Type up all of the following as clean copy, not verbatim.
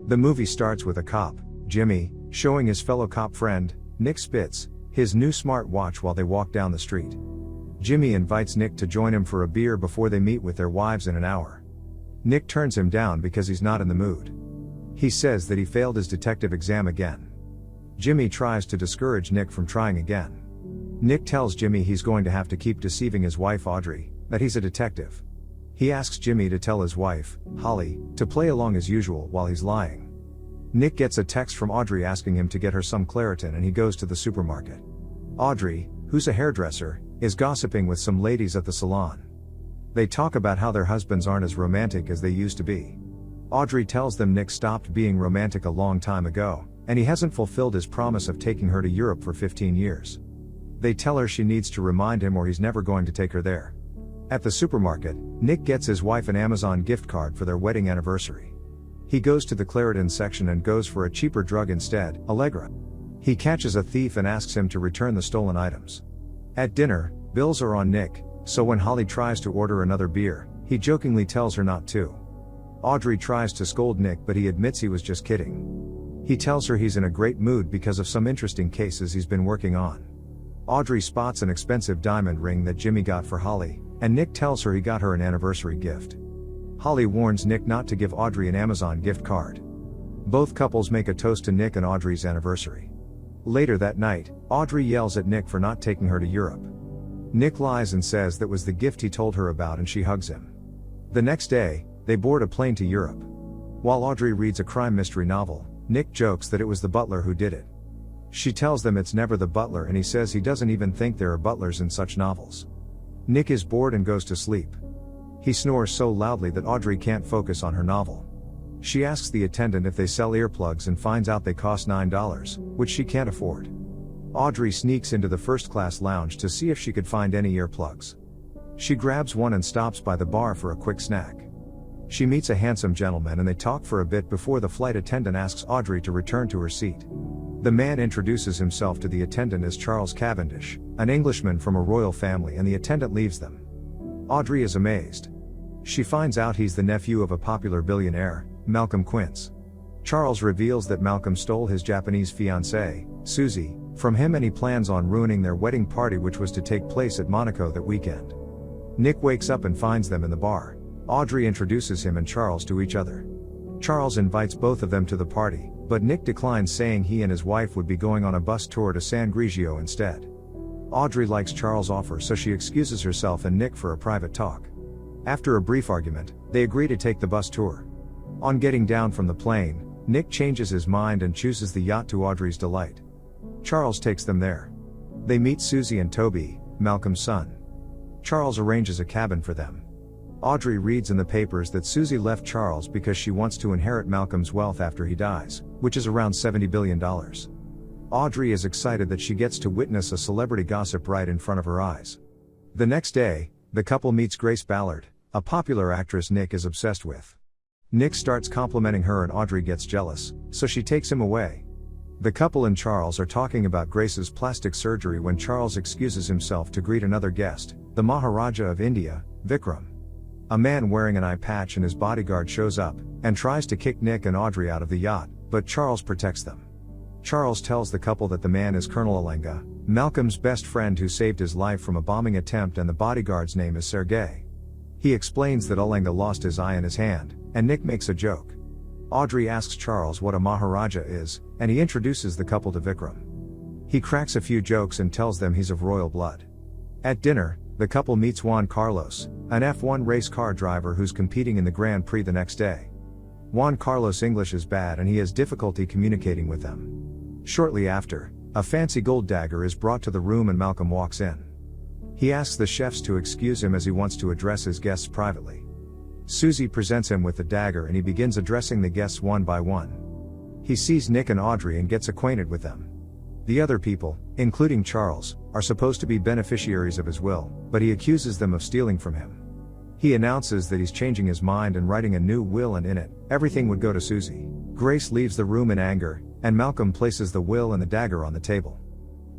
The movie starts with a cop, Jimmy, showing his fellow cop friend, Nick Spitz, his new smart watch while they walk down the street. Jimmy invites Nick to join him for a beer before they meet with their wives in an hour. Nick turns him down because he's not in the mood. He says that he failed his detective exam again. Jimmy tries to discourage Nick from trying again. Nick tells Jimmy he's going to have to keep deceiving his wife Audrey, that he's a detective. He asks Jimmy to tell his wife, Holly, to play along as usual while he's lying. Nick gets a text from Audrey asking him to get her some Claritin and he goes to the supermarket. Audrey, who's a hairdresser, is gossiping with some ladies at the salon. They talk about how their husbands aren't as romantic as they used to be. Audrey tells them Nick stopped being romantic a long time ago, and he hasn't fulfilled his promise of taking her to Europe for 15 years. They tell her she needs to remind him or he's never going to take her there. At the supermarket, Nick gets his wife an Amazon gift card for their wedding anniversary. He goes to the Claritin section and goes for a cheaper drug instead, Allegra. He catches a thief and asks him to return the stolen items. At dinner, bills are on Nick, so when Holly tries to order another beer, he jokingly tells her not to. Audrey tries to scold Nick but he admits he was just kidding. He tells her he's in a great mood because of some interesting cases he's been working on. Audrey spots an expensive diamond ring that Jimmy got for Holly, and Nick tells her he got her an anniversary gift. Holly warns Nick not to give Audrey an Amazon gift card. Both couples make a toast to Nick and Audrey's anniversary. Later that night, Audrey yells at Nick for not taking her to Europe. Nick lies and says that was the gift he told her about and she hugs him. The next day, they board a plane to Europe. While Audrey reads a crime mystery novel, Nick jokes that it was the butler who did it. She tells them it's never the butler and he says he doesn't even think there are butlers in such novels. Nick is bored and goes to sleep. He snores so loudly that Audrey can't focus on her novel. She asks the attendant if they sell earplugs and finds out they cost $9, which she can't afford. Audrey sneaks into the first-class lounge to see if she could find any earplugs. She grabs one and stops by the bar for a quick snack. She meets a handsome gentleman and they talk for a bit before the flight attendant asks Audrey to return to her seat. The man introduces himself to the attendant as Charles Cavendish, an Englishman from a royal family, and the attendant leaves them. Audrey is amazed. She finds out he's the nephew of a popular billionaire, Malcolm Quince. Charles reveals that Malcolm stole his Japanese fiancée, Susie, from him and he plans on ruining their wedding party which was to take place at Monaco that weekend. Nick wakes up and finds them in the bar. Audrey introduces him and Charles to each other. Charles invites both of them to the party, but Nick declines, saying he and his wife would be going on a bus tour to San Grigio instead. Audrey likes Charles' offer so she excuses herself and Nick for a private talk. After a brief argument, they agree to take the bus tour. On getting down from the plane, Nick changes his mind and chooses the yacht to Audrey's delight. Charles takes them there. They meet Susie and Toby, Malcolm's son. Charles arranges a cabin for them. Audrey reads in the papers that Susie left Charles because she wants to inherit Malcolm's wealth after he dies, which is around $70 billion. Audrey is excited that she gets to witness a celebrity gossip right in front of her eyes. The next day, the couple meets Grace Ballard, a popular actress Nick is obsessed with. Nick starts complimenting her and Audrey gets jealous, so she takes him away. The couple and Charles are talking about Grace's plastic surgery when Charles excuses himself to greet another guest, the Maharaja of India, Vikram. A man wearing an eye patch and his bodyguard shows up, and tries to kick Nick and Audrey out of the yacht, but Charles protects them. Charles tells the couple that the man is Colonel Alenga, Malcolm's best friend who saved his life from a bombing attempt, and the bodyguard's name is Sergei. He explains that Alenga lost his eye in his hand, and Nick makes a joke. Audrey asks Charles what a Maharaja is, and he introduces the couple to Vikram. He cracks a few jokes and tells them he's of royal blood. At dinner, the couple meets Juan Carlos, an F1 race car driver who's competing in the Grand Prix the next day. Juan Carlos' English is bad and he has difficulty communicating with them. Shortly after, a fancy gold dagger is brought to the room and Malcolm walks in. He asks the chefs to excuse him as he wants to address his guests privately. Susie presents him with the dagger and he begins addressing the guests one by one. He sees Nick and Audrey and gets acquainted with them. The other people, including Charles, are supposed to be beneficiaries of his will, but he accuses them of stealing from him. He announces that he's changing his mind and writing a new will, and in it, everything would go to Susie. Grace leaves the room in anger, and Malcolm places the will and the dagger on the table.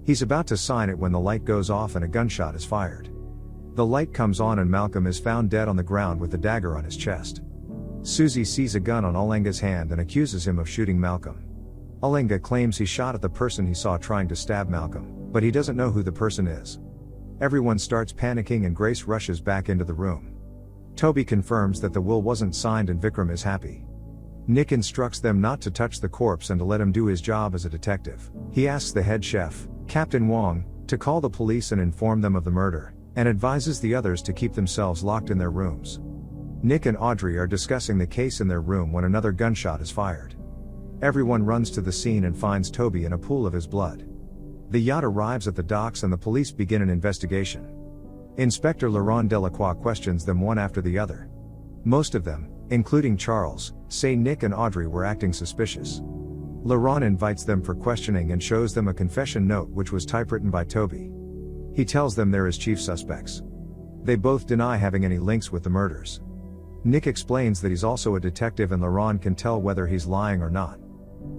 He's about to sign it when the light goes off and a gunshot is fired. The light comes on and Malcolm is found dead on the ground with the dagger on his chest. Susie sees a gun on Olenga's hand and accuses him of shooting Malcolm. Olenga claims he shot at the person he saw trying to stab Malcolm, but he doesn't know who the person is. Everyone starts panicking and Grace rushes back into the room. Toby confirms that the will wasn't signed and Vikram is happy. Nick instructs them not to touch the corpse and to let him do his job as a detective. He asks the head chef, Captain Wong, to call the police and inform them of the murder, and advises the others to keep themselves locked in their rooms. Nick and Audrey are discussing the case in their room when another gunshot is fired. Everyone runs to the scene and finds Toby in a pool of his blood. The yacht arrives at the docks and the police begin an investigation. Inspector Laurent Delacroix questions them one after the other. Most of them, including Charles, say Nick and Audrey were acting suspicious. Laurent invites them for questioning and shows them a confession note which was typewritten by Toby. He tells them they're his chief suspects. They both deny having any links with the murders. Nick explains that he's also a detective and Laurent can tell whether he's lying or not.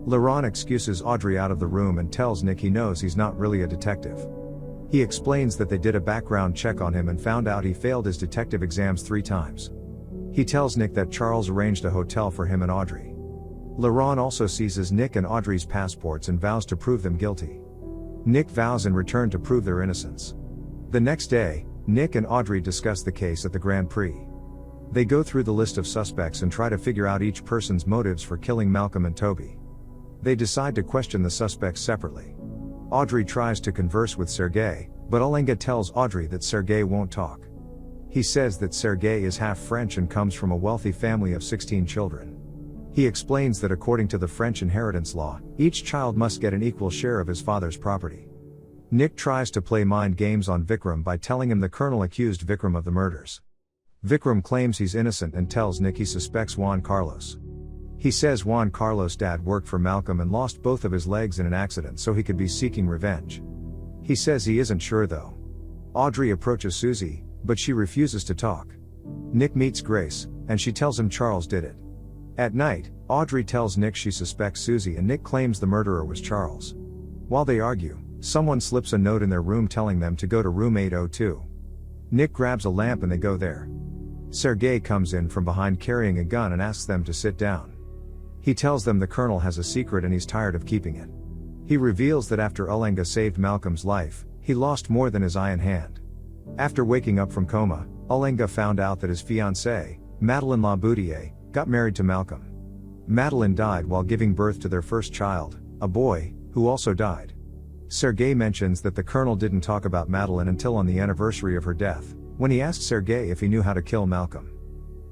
Laurent excuses Audrey out of the room and tells Nick he knows he's not really a detective. He explains that they did a background check on him and found out he failed his detective exams 3 times. He tells Nick that Charles arranged a hotel for him and Audrey. Laurent also seizes Nick and Audrey's passports and vows to prove them guilty. Nick vows in return to prove their innocence. The next day, Nick and Audrey discuss the case at the Grand Prix. They go through the list of suspects and try to figure out each person's motives for killing Malcolm and Toby. They decide to question the suspects separately. Audrey tries to converse with Sergei, but Olenga tells Audrey that Sergei won't talk. He says that Sergei is half French and comes from a wealthy family of 16 children. He explains that according to the French inheritance law, each child must get an equal share of his father's property. Nick tries to play mind games on Vikram by telling him the colonel accused Vikram of the murders. Vikram claims he's innocent and tells Nick he suspects Juan Carlos. He says Juan Carlos' dad worked for Malcolm and lost both of his legs in an accident so he could be seeking revenge. He says he isn't sure though. Audrey approaches Susie, but she refuses to talk. Nick meets Grace, and she tells him Charles did it. At night, Audrey tells Nick she suspects Susie and Nick claims the murderer was Charles. While they argue, someone slips a note in their room telling them to go to room 802. Nick grabs a lamp and they go there. Sergei comes in from behind carrying a gun and asks them to sit down. He tells them the colonel has a secret and he's tired of keeping it. He reveals that after Olenga saved Malcolm's life, he lost more than his eye and hand. After waking up from coma, Olenga found out that his fiancée, Madeleine Laboudier, got married to Malcolm. Madeleine died while giving birth to their first child, a boy, who also died. Sergei mentions that the colonel didn't talk about Madeleine until on the anniversary of her death, when he asked Sergei if he knew how to kill Malcolm.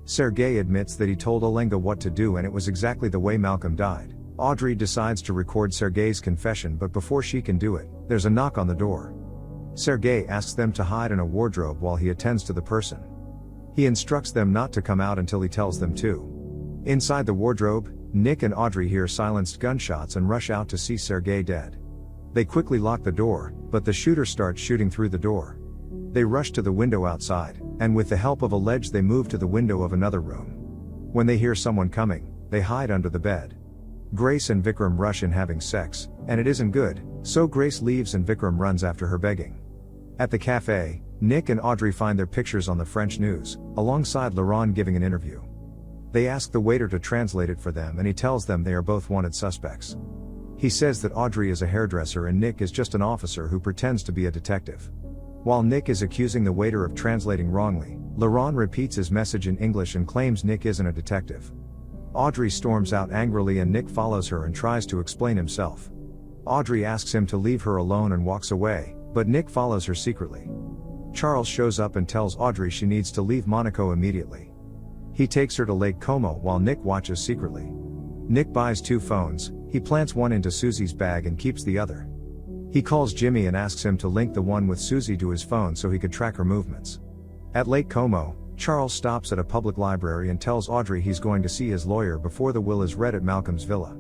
Sergei admits that he told Olenga what to do and it was exactly the way Malcolm died. Audrey decides to record Sergei's confession, but before she can do it, there's a knock on the door. Sergei asks them to hide in a wardrobe while he attends to the person. He instructs them not to come out until he tells them to. Inside the wardrobe, Nick and Audrey hear silenced gunshots and rush out to see Sergei dead. They quickly lock the door, but the shooter starts shooting through the door. They rush to the window outside, and with the help of a ledge they move to the window of another room. When they hear someone coming, they hide under the bed. Grace and Vikram rush in having sex, and it isn't good, so Grace leaves and Vikram runs after her begging. At the cafe, Nick and Audrey find their pictures on the French news, alongside Laurent giving an interview. They ask the waiter to translate it for them and he tells them they are both wanted suspects. He says that Audrey is a hairdresser and Nick is just an officer who pretends to be a detective. While Nick is accusing the waiter of translating wrongly, Laurent repeats his message in English and claims Nick isn't a detective. Audrey storms out angrily and Nick follows her and tries to explain himself. Audrey asks him to leave her alone and walks away, but Nick follows her secretly. Charles shows up and tells Audrey she needs to leave Monaco immediately. He takes her to Lake Como while Nick watches secretly. Nick buys 2 phones, he plants one into Susie's bag and keeps the other. He calls Jimmy and asks him to link the one with Susie to his phone so he could track her movements. At Lake Como, Charles stops at a public library and tells Audrey he's going to see his lawyer before the will is read at Malcolm's villa.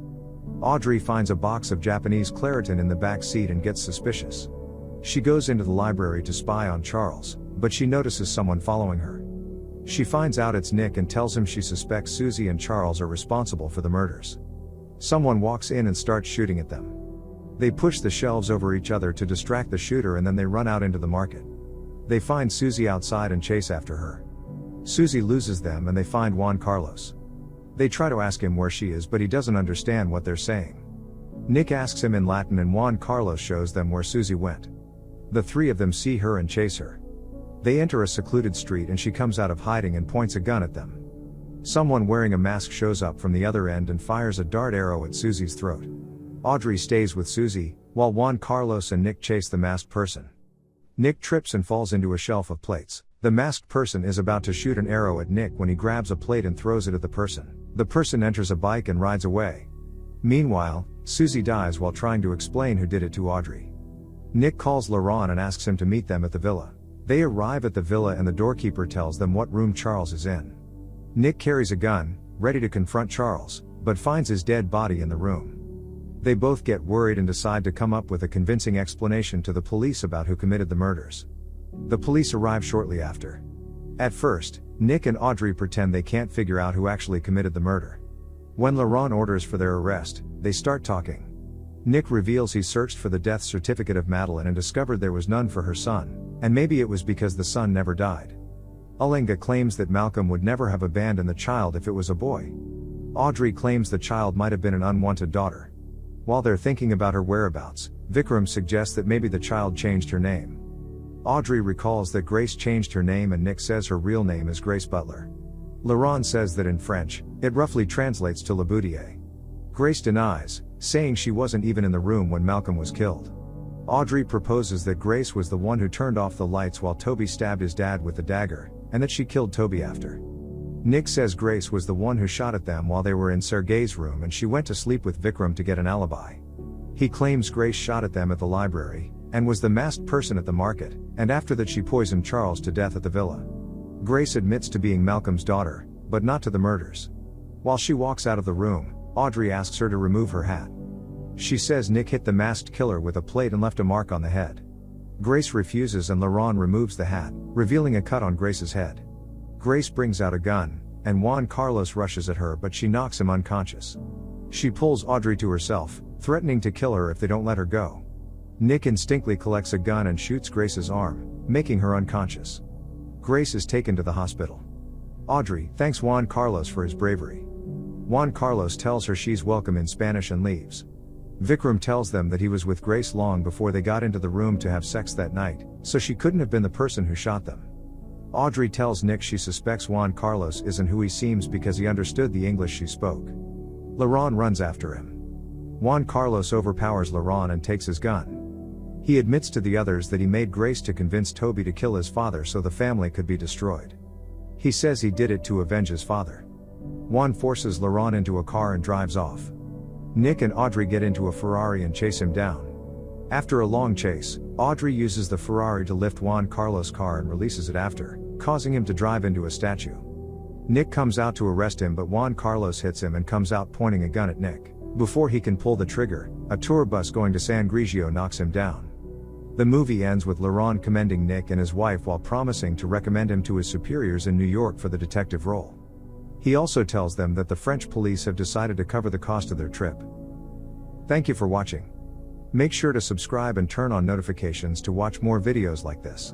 Audrey finds a box of Japanese Claritin in the back seat and gets suspicious. She goes into the library to spy on Charles, but she notices someone following her. She finds out it's Nick and tells him she suspects Susie and Charles are responsible for the murders. Someone walks in and starts shooting at them. They push the shelves over each other to distract the shooter and then they run out into the market. They find Susie outside and chase after her. Susie loses them and they find Juan Carlos. They try to ask him where she is, but he doesn't understand what they're saying. Nick asks him in Latin and Juan Carlos shows them where Susie went. The three of them see her and chase her. They enter a secluded street and she comes out of hiding and points a gun at them. Someone wearing a mask shows up from the other end and fires a dart arrow at Susie's throat. Audrey stays with Susie, while Juan Carlos and Nick chase the masked person. Nick trips and falls into a shelf of plates. The masked person is about to shoot an arrow at Nick when he grabs a plate and throws it at the person. The person enters a bike and rides away. Meanwhile, Susie dies while trying to explain who did it to Audrey. Nick calls Laurent and asks him to meet them at the villa. They arrive at the villa and the doorkeeper tells them what room Charles is in. Nick carries a gun, ready to confront Charles, but finds his dead body in the room. They both get worried and decide to come up with a convincing explanation to the police about who committed the murders. The police arrive shortly after. At first, Nick and Audrey pretend they can't figure out who actually committed the murder. When Laurent orders for their arrest, they start talking. Nick reveals he searched for the death certificate of Madeleine and discovered there was none for her son, and maybe it was because the son never died. Ulenga claims that Malcolm would never have abandoned the child if it was a boy. Audrey claims the child might have been an unwanted daughter. While they're thinking about her whereabouts, Vikram suggests that maybe the child changed her name. Audrey recalls that Grace changed her name and Nick says her real name is Grace Butler. Laurent says that in French, it roughly translates to Le Boudier. Grace denies, saying she wasn't even in the room when Malcolm was killed. Audrey proposes that Grace was the one who turned off the lights while Toby stabbed his dad with the dagger, and that she killed Toby after. Nick says Grace was the one who shot at them while they were in Sergei's room and she went to sleep with Vikram to get an alibi. He claims Grace shot at them at the library, and was the masked person at the market, and after that she poisoned Charles to death at the villa. Grace admits to being Malcolm's daughter, but not to the murders. While she walks out of the room, Audrey asks her to remove her hat. She says Nick hit the masked killer with a plate and left a mark on the head. Grace refuses and Laurent removes the hat, revealing a cut on Grace's head. Grace brings out a gun, and Juan Carlos rushes at her but she knocks him unconscious. She pulls Audrey to herself, threatening to kill her if they don't let her go. Nick instinctively collects a gun and shoots Grace's arm, making her unconscious. Grace is taken to the hospital. Audrey thanks Juan Carlos for his bravery. Juan Carlos tells her she's welcome in Spanish and leaves. Vikram tells them that he was with Grace long before they got into the room to have sex that night, so she couldn't have been the person who shot them. Audrey tells Nick she suspects Juan Carlos isn't who he seems because he understood the English she spoke. Laurent runs after him. Juan Carlos overpowers Laurent and takes his gun. He admits to the others that he made Grace to convince Toby to kill his father so the family could be destroyed. He says he did it to avenge his father. Juan forces Laurent into a car and drives off. Nick and Audrey get into a Ferrari and chase him down. After a long chase, Audrey uses the Ferrari to lift Juan Carlos' car and releases it after, causing him to drive into a statue. Nick comes out to arrest him but Juan Carlos hits him and comes out pointing a gun at Nick. Before he can pull the trigger, a tour bus going to San Grigio knocks him down. The movie ends with Laurent commending Nick and his wife while promising to recommend him to his superiors in New York for the detective role. He also tells them that the French police have decided to cover the cost of their trip. Thank you for watching. Make sure to subscribe and turn on notifications to watch more videos like this.